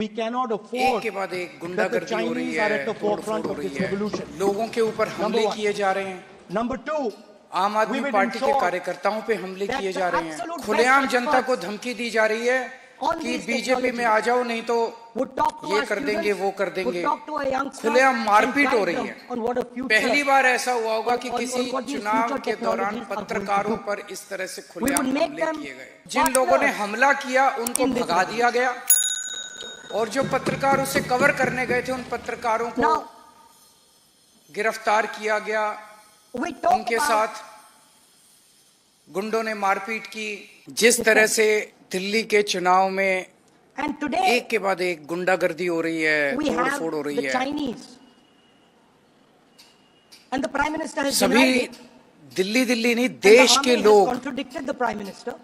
We cannot एक afford के बाद एक that the गुंडागर्दी हो रही Chinese are at है, the forefront तोड़फोड़ हो of रही this है, revolution. लोगों के ऊपर हमले one. किए जा रहे हैं, Number two, आम we आदमी will पार्टी के ensure कार्यकर्ताओं पे हमले that किए the जा रहे हैं, absolute खुलेआम best जनता को experts धमकी दी जा रही है on कि these बीजेपी में आ जाओ नहीं तो would talk to ये our कर देंगे students, वो कर would देंगे, talk to our youngsters खुलेआम and मारपीट हो guide रही them है। on what a future, पहली बार ऐसा हुआ होगा कि on किसी what these चुनाव future के दौरान technologies are going to पत्रकारों do. पर इस तरह से We खुलेआम would make हमले them किए गए। जिन लोगों ने partners हमला किया उनको in this भगा दिया गया और जो पत्रकार उसे कवर करने गए थे उन पत्रकारों को Now, गिरफ्तार किया गया, we talk उनके about साथ गुंडों ने मारपीट की। जिस तरह से दिल्ली के चुनाव में and today एक के बाद एक गुंडागर्दी हो रही है, we have तोड़फोड़ हो रही the है, Chinese and the Prime Minister has सभी denied it. दिल्ली नहीं And the देश army के has लोग contradicted the Prime Minister.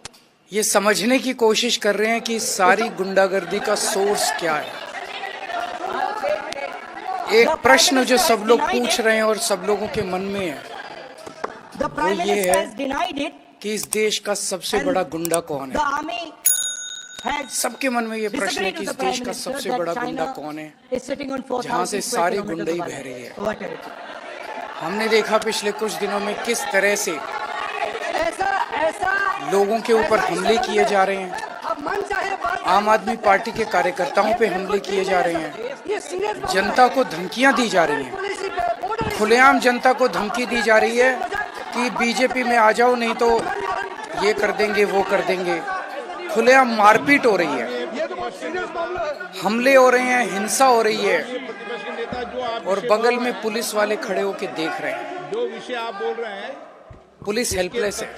ये समझने की कोशिश कर रहे हैं कि सारी गुंडागर्दी का सोर्स क्या है। एक प्रश्न जो सब लोग पूछ रहे हैं और सब लोगों के मन में है The Prime ये Minister है has denied it. कि इस देश का सबसे बड़ा गुंडा कौन The है। army has सबके मन में ये प्रश्न है disagreed कि with इस the Prime देश का Minister सबसे that बड़ा गुंडा China कौन है, is sitting on 4,000 जहां से square सारी kilometers गुंडाई of बह रही है। our territory. हमने देखा पिछले कुछ दिनों में किस तरह से ऐसा लोगों के ऊपर हमले किए जा रहे हैं, अब मन चाहे बात आम आदमी पार्टी के कार्यकर्ताओं पे हमले किए जा रहे हैं, ये सीरियस जनता को धमकियां दी जा रही हैं, खुलेआम जनता को धमकी दी जा रही है कि बीजेपी में आ जाओ नहीं तो ये कर देंगे वो कर देंगे, खुलेआम मारपीट हो रही है, हमले हो रहे हैं, हिंसा हो रही है और बगल में पुलिस वाले खड़े होकर देख रहे हैं। जो विषय आप बोल रहे हैं, पुलिस हेल्पलेस है,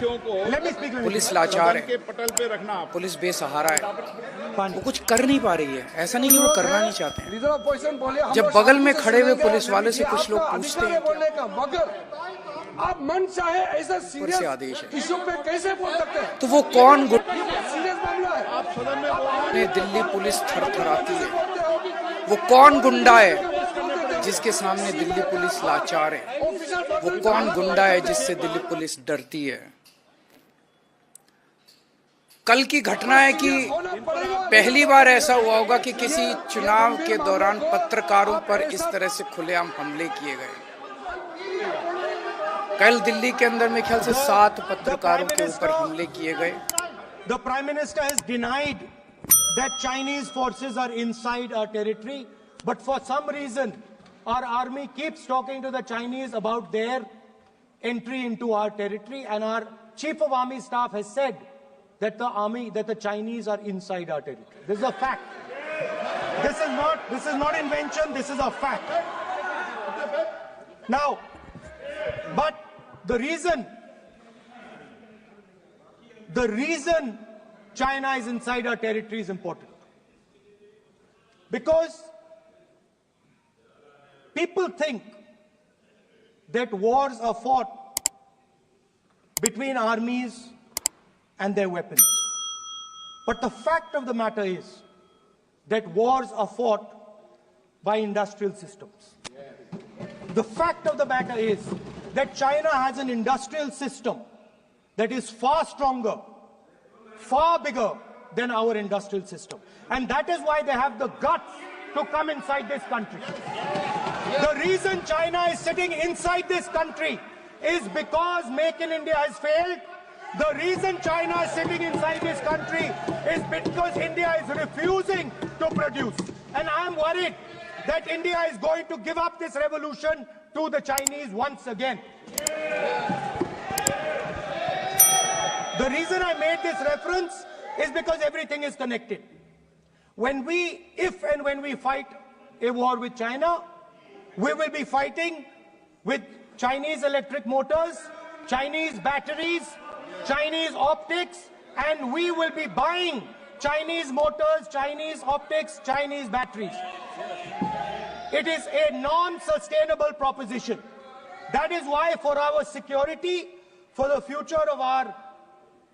पुलिस लाचार है, पटल पे रखना, पुलिस बेसहारा है, वो कुछ कर नहीं पा रही है। ऐसा नहीं कि वो करना नहीं चाहते हैं, जब बगल में खड़े हुए पुलिस वाले से कुछ लोग पूछते हैं आप मन चाहे ऐसा ऊपर से आदेश है, इशू पे कैसे बोल सकते हैं? तो वो कौन सीरियस मामला है। आप सदन में बोल रहे हैं, दिल्ली पुलिस थरथराती है, वो कौन गुंडा है जिसके सामने दिल्ली पुलिस लाचार है, वो कौन गुंडा है जिससे दिल्ली पुलिस डरती है। कल की घटना है कि पहली बार ऐसा हुआ होगा कि किसी चुनाव के दौरान पत्रकारों पर इस तरह से खुलेआम हमले किए गए। कल दिल्ली के अंदर में ख्याल से 7 पत्रकारों के ऊपर हमले किए गए। The Prime Minister has denied that Chinese forces are inside our territory, but for some reason our army keeps talking to the Chinese about their entry into our territory, and our Chief of Army Staff has said that the Chinese are inside our territory. This is a fact. This is not invention, this is a fact. Now, but the reason China is inside our territory is important. Because people think that wars are fought between armies and their weapons. But the fact of the matter is that wars are fought by industrial systems. The fact of the matter is that China has an industrial system that is far stronger, far bigger than our industrial system. And that is why they have the guts to come inside this country. The reason China is sitting inside this country is because Make in India has failed. The reason China is sitting inside this country is because India is refusing to produce. And I am worried that India is going to give up this revolution to the Chinese once again. The reason I made this reference is because everything is connected. If and when we fight a war with China, we will be fighting with Chinese electric motors, Chinese batteries, Chinese optics, and we will be buying Chinese motors, Chinese optics, Chinese batteries. It is a non-sustainable proposition. That is why for our security, for the future of our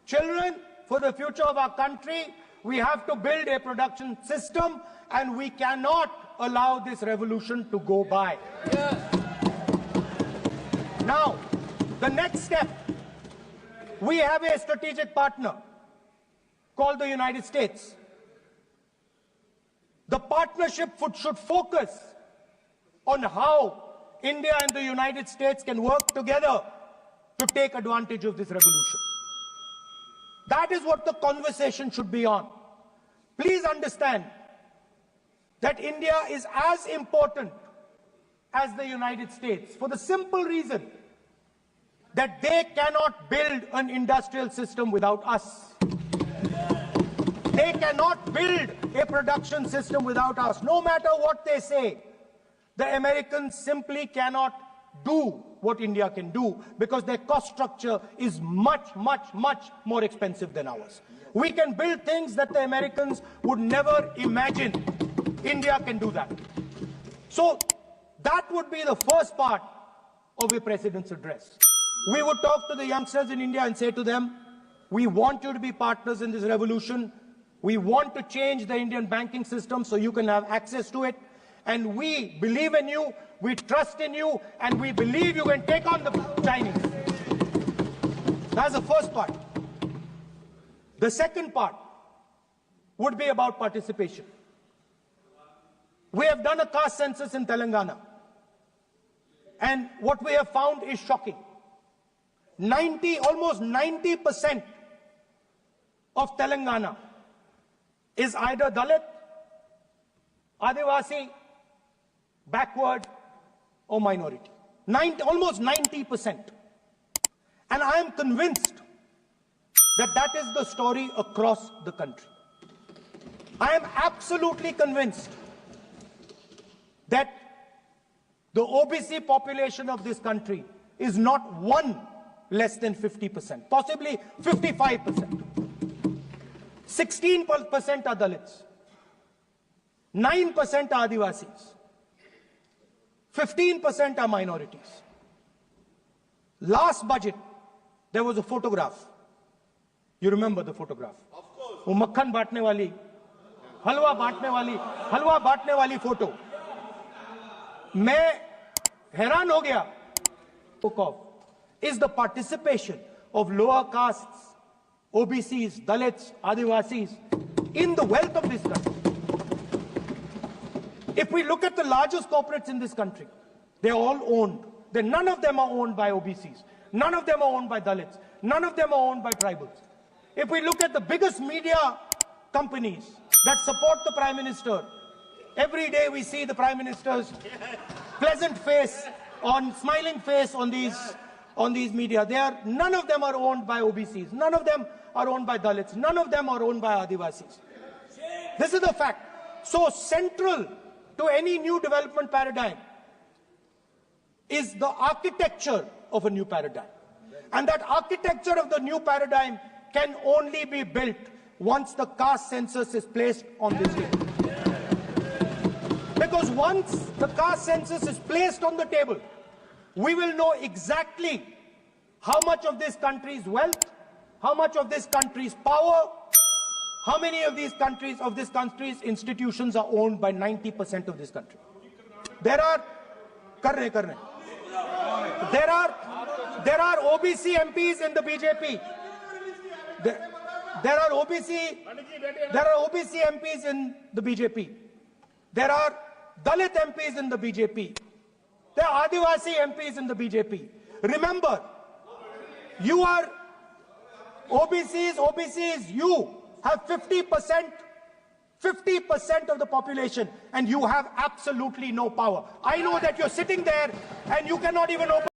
children, for the future of our country, we have to build a production system, and we cannot allow this revolution to go by. Now, the next step, we have a strategic partner called the United States. The partnership should focus on how India and the United States can work together to take advantage of this revolution. That is what the conversation should be on. Please understand that India is as important as the United States for the simple reason that they cannot build an industrial system without us. They cannot build a production system without us. No matter what they say, the Americans simply cannot do what India can do because their cost structure is much, much, much more expensive than ours. We can build things that the Americans would never imagine. India can do that. So that would be the first part of a president's address. We would talk to the youngsters in India and say to them, we want you to be partners in this revolution. We want to change the Indian banking system so you can have access to it. And we believe in you, we trust in you, and we believe you can take on the Chinese. That's the first part. The second part would be about participation. We have done a caste census in Telangana. And what we have found is shocking. Almost 90% of Telangana is either Dalit, Adivasi, backward, or minority. Almost 90%. And I am convinced that that is the story across the country. I am absolutely convinced that the OBC population of this country is not one less than 50%, possibly 55%. 16% are Dalits, 9% are Adivasis, 15% are minorities. Last budget, there was a photograph. You remember the photograph? Of course. वो मक्खन बांटने वाली, हलवा बांटने वाली photo. मैं हैरान हो गया. Is the participation of lower castes, OBCs, Dalits, Adivasis in the wealth of this country. If we look at the largest corporates in this country, they're all owned. None of them are owned by OBCs. None of them are owned by Dalits. None of them are owned by tribals. If we look at the biggest media companies that support the Prime Minister, every day we see the Prime Minister's pleasant face, smiling face on these media. None of them are owned by OBCs. None of them are owned by Dalits. None of them are owned by Adivasis. This is the fact. So central to any new development paradigm is the architecture of a new paradigm. And that architecture of the new paradigm can only be built once the caste census is placed on this table. Because once the caste census is placed on the table, we will know exactly how much of this country's wealth, how much of this country's power, how many of this country's institutions are owned by 90% of this country. There are OBC MPs in the BJP. There are OBC MPs in the BJP. There are Dalit MPs in the BJP. There are Adivasi MPs in the BJP. Remember, you are OBCs, you have 50% of the population and you have absolutely no power. I know that you're sitting there and you cannot even open